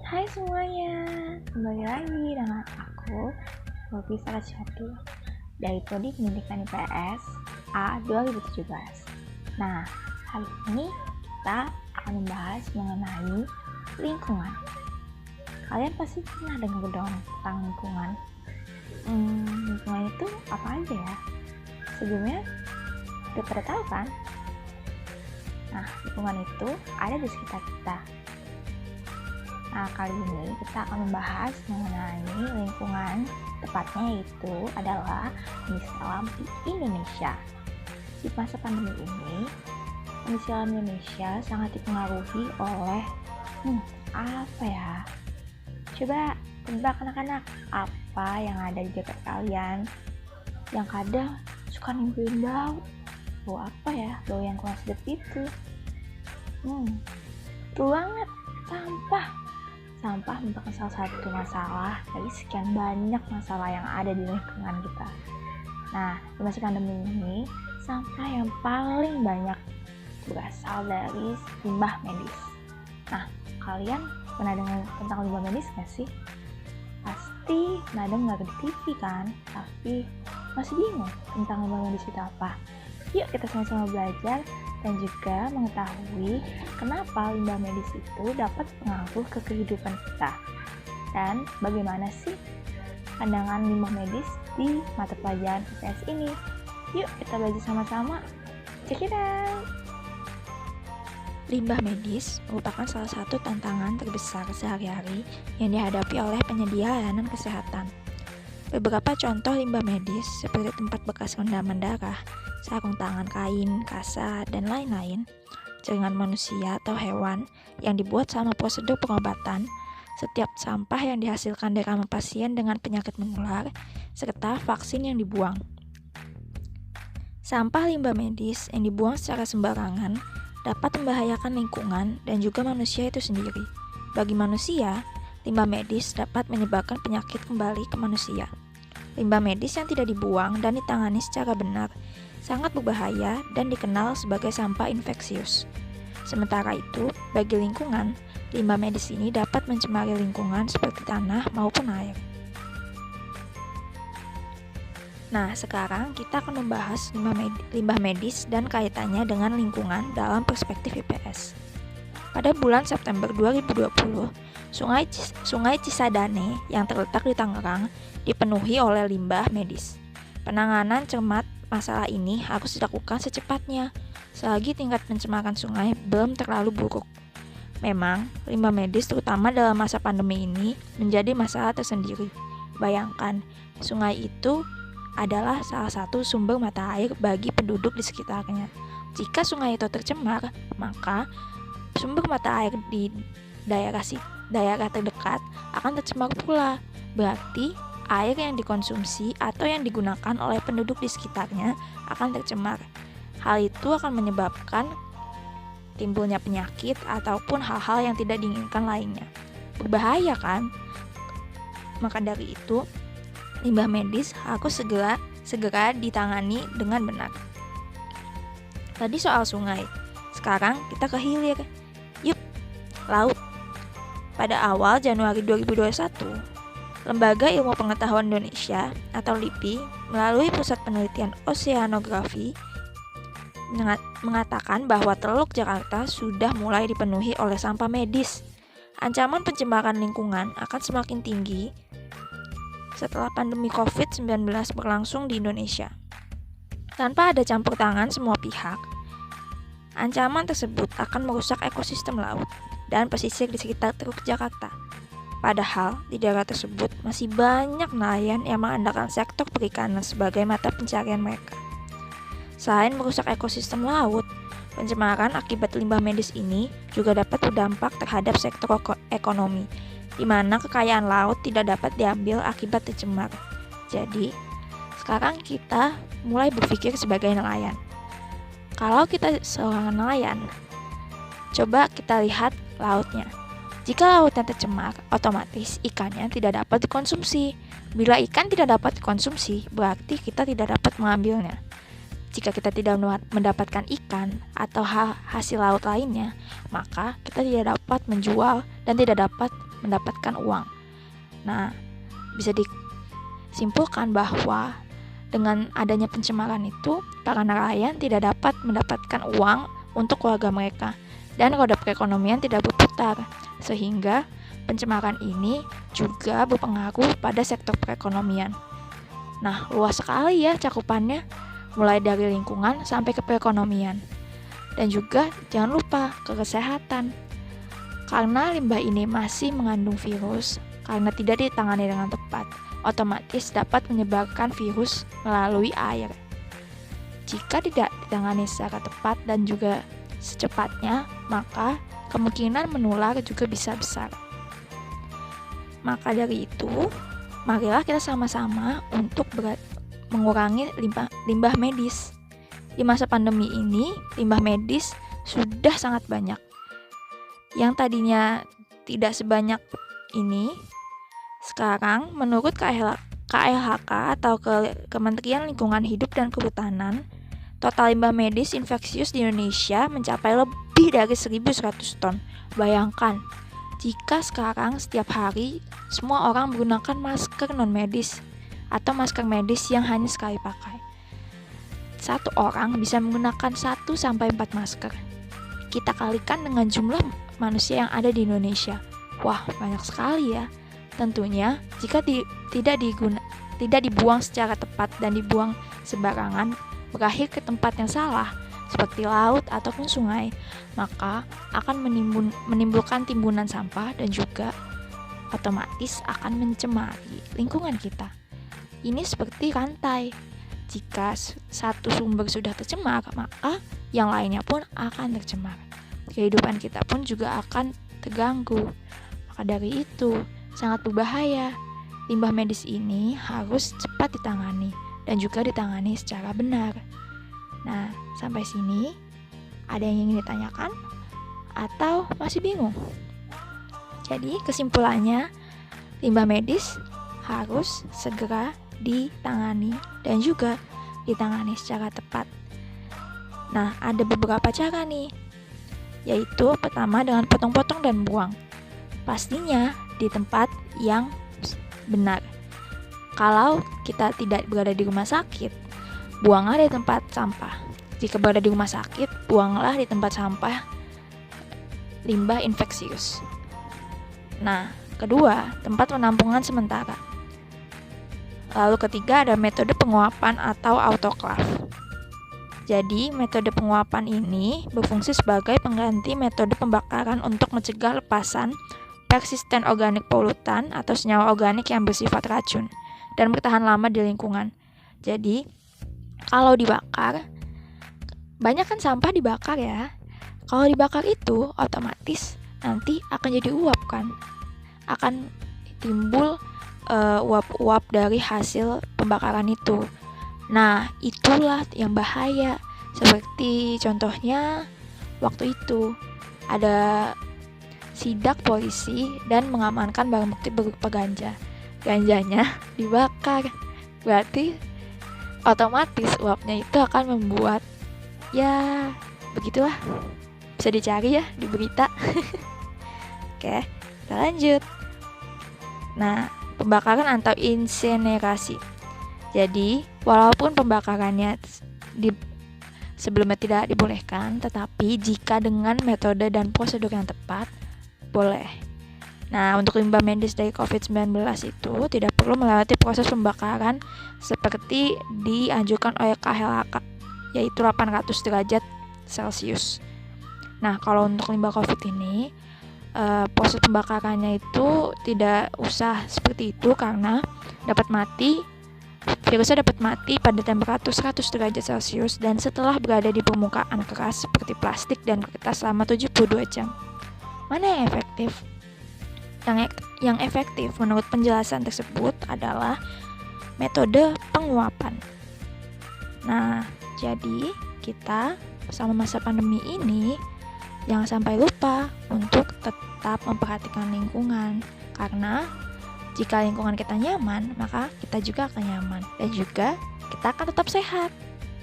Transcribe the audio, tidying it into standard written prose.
Hai semuanya, kembali lagi dengan aku, Robi Saraswati, dari Prodi Pendidikan IPS A 2017. Nah, hari ini kita akan membahas mengenai lingkungan. Kalian pasti pernah dengar dong tentang lingkungan. Lingkungan itu apa aja ya? Sebelumnya, udah pada tahu kan? Nah, lingkungan itu ada di sekitar kita. Nah, kali ini kita akan membahas mengenai lingkungan, tepatnya yaitu adalah kondisi alam di Indonesia. Di masa pandemi ini, kondisi alam Indonesia sangat dipengaruhi oleh apa ya? Coba tebak anak-anak, apa yang ada di dekat kalian? Yang kadang suka nimbulin bau. Bau apa ya? Bau yang kurang sedap itu. Betul banget, Sampah merupakan salah satu masalah dari sekian banyak masalah yang ada di lingkungan kita. Nah, di masa pandemi ini, sampah yang paling banyak berasal dari limbah medis. Nah, kalian pernah dengar tentang limbah medis nggak sih? Pasti pernah dengar di TV kan, tapi masih bingung tentang limbah medis itu apa. Yuk kita sama-sama belajar dan juga mengetahui kenapa limbah medis itu dapat pengaruh ke kehidupan kita dan bagaimana sih pandangan limbah medis di mata pelajaran IPS ini. Yuk kita belajar sama-sama. Check it out! Limbah medis merupakan salah satu tantangan terbesar sehari-hari yang dihadapi oleh penyedia layanan kesehatan. Beberapa contoh limbah medis seperti tempat bekas rendaman darah, sarung tangan kain, kasa, dan lain-lain, jaringan manusia atau hewan yang dibuat selama prosedur pengobatan, setiap sampah yang dihasilkan dari kamar pasien dengan penyakit menular, serta vaksin yang dibuang. Sampah limbah medis yang dibuang secara sembarangan dapat membahayakan lingkungan dan juga manusia itu sendiri. Bagi manusia, limbah medis dapat menyebabkan penyakit kembali ke manusia. Limbah medis yang tidak dibuang dan ditangani secara benar sangat berbahaya dan dikenal sebagai sampah infeksius. Sementara itu, bagi lingkungan, limbah medis ini dapat mencemari lingkungan seperti tanah maupun air. Nah, sekarang kita akan membahas limbah medis dan kaitannya dengan lingkungan dalam perspektif IPS. Pada bulan September 2020, Sungai Cisadane yang terletak di Tangerang dipenuhi oleh limbah medis. Penanganan cermat masalah ini harus dilakukan secepatnya, selagi tingkat pencemaran sungai belum terlalu buruk. Memang, limbah medis terutama dalam masa pandemi ini menjadi masalah tersendiri. Bayangkan, sungai itu adalah salah satu sumber mata air bagi penduduk di sekitarnya. Jika sungai itu tercemar, maka sumber mata air di daerah terdekat akan tercemar pula. Berarti air yang dikonsumsi atau yang digunakan oleh penduduk di sekitarnya akan tercemar. Hal itu akan menyebabkan timbulnya penyakit ataupun hal-hal yang tidak diinginkan lainnya. Berbahaya kan? Maka dari itu, limbah medis harus segera ditangani dengan benar. Tadi soal sungai, sekarang kita ke hilir. Yuk, laut. Pada awal Januari 2021, Lembaga Ilmu Pengetahuan Indonesia atau LIPI melalui Pusat Penelitian Oseanografi mengatakan bahwa Teluk Jakarta sudah mulai dipenuhi oleh sampah medis. Ancaman pencemaran lingkungan akan semakin tinggi setelah pandemi COVID-19 berlangsung di Indonesia. Tanpa ada campur tangan semua pihak, ancaman tersebut akan merusak ekosistem laut dan pesisir di sekitar Teluk Jakarta. Padahal di daerah tersebut masih banyak nelayan yang mengandalkan sektor perikanan sebagai mata pencarian mereka. Selain merusak ekosistem laut, pencemaran akibat limbah medis ini juga dapat berdampak terhadap sektor ekonomi, di mana kekayaan laut tidak dapat diambil akibat tercemar. Jadi, sekarang kita mulai berpikir sebagai nelayan. Kalau kita seorang nelayan, coba kita lihat lautnya. Jika lautnya tercemar, otomatis ikannya tidak dapat dikonsumsi. Bila ikan tidak dapat dikonsumsi, berarti kita tidak dapat mengambilnya. Jika kita tidak mendapatkan ikan atau hasil laut lainnya, maka kita tidak dapat menjual dan tidak dapat mendapatkan uang. Nah, bisa disimpulkan bahwa dengan adanya pencemaran itu, para nelayan tidak dapat mendapatkan uang untuk keluarga mereka dan roda perekonomian tidak berputar, sehingga pencemaran ini juga berpengaruh pada sektor perekonomian. Nah, luas sekali ya cakupannya, mulai dari lingkungan sampai ke perekonomian. Dan juga jangan lupa ke kesehatan. Karena limbah ini masih mengandung virus, karena tidak ditangani dengan tepat, otomatis dapat menyebarkan virus melalui air. Jika tidak ditangani secara tepat dan juga secepatnya, maka kemungkinan menular juga bisa besar. Maka dari itu, marilah kita sama-sama untuk mengurangi limbah medis. Di masa pandemi ini, limbah medis sudah sangat banyak. Yang tadinya tidak sebanyak ini, sekarang menurut KLHK atau Kementerian Lingkungan Hidup dan Kehutanan, total limbah medis infeksius di Indonesia mencapai lebih dari 1.100 ton. Bayangkan, jika sekarang setiap hari semua orang menggunakan masker non-medis atau masker medis yang hanya sekali pakai. Satu orang bisa menggunakan 1-4 masker. Kita kalikan dengan jumlah manusia yang ada di Indonesia. Wah, banyak sekali ya. Tentunya, jika tidak dibuang secara tepat dan dibuang sembarangan, berakhir ke tempat yang salah, seperti laut ataupun sungai, maka akan menimbulkan timbunan sampah dan juga otomatis akan mencemari lingkungan kita. Ini seperti rantai. Jika satu sumber sudah tercemar, maka yang lainnya pun akan tercemar. Kehidupan kita pun juga akan terganggu. Maka dari itu, sangat berbahaya. Limbah medis ini harus cepat ditangani dan juga ditangani secara benar. Nah, sampai sini ada yang ingin ditanyakan atau masih bingung? Jadi, kesimpulannya, limbah medis harus segera ditangani dan juga ditangani secara tepat. Nah, ada beberapa cara nih, yaitu pertama dengan potong-potong dan buang. Pastinya di tempat yang benar. Kalau kita tidak berada di rumah sakit, buanglah di tempat sampah. Jika berada di rumah sakit, buanglah di tempat sampah limbah infeksius. Nah, kedua, tempat penampungan sementara. Lalu ketiga ada metode penguapan atau autoclave. Jadi, metode penguapan ini berfungsi sebagai pengganti metode pembakaran untuk mencegah lepasan persisten organik polutan atau senyawa organik yang bersifat racun dan bertahan lama di lingkungan. Jadi, kalau dibakar, banyak kan sampah dibakar ya. Kalau dibakar itu otomatis nanti akan jadi uap kan. Akan timbul uap-uap dari hasil pembakaran itu. Nah, itulah yang bahaya. Seperti contohnya waktu itu ada sidak polisi dan mengamankan barang bukti berupa ganja. Ganjanya dibakar. Berarti otomatis uapnya itu akan membuat, ya begitulah. Bisa dicari ya di berita. Oke, kita lanjut. Nah, pembakaran atau insinerasi. Jadi, walaupun pembakarannya sebelumnya tidak dibolehkan, tetapi jika dengan metode dan prosedur yang tepat, boleh. Nah, untuk limbah medis dari COVID-19 itu tidak perlu melewati proses pembakaran seperti dianjurkan oleh KLHK, yaitu 800 derajat Celcius. Nah, kalau untuk limbah COVID ini, proses pembakarannya itu tidak usah seperti itu karena virusnya dapat mati pada temperatur 100 derajat Celcius dan setelah berada di permukaan keras seperti plastik dan kertas selama 72 jam. Mana yang efektif? Yang efektif menurut penjelasan tersebut adalah metode penguapan. Nah, jadi kita selama masa pandemi ini jangan sampai lupa untuk tetap memperhatikan lingkungan, karena jika lingkungan kita nyaman, maka kita juga akan nyaman dan juga kita akan tetap sehat.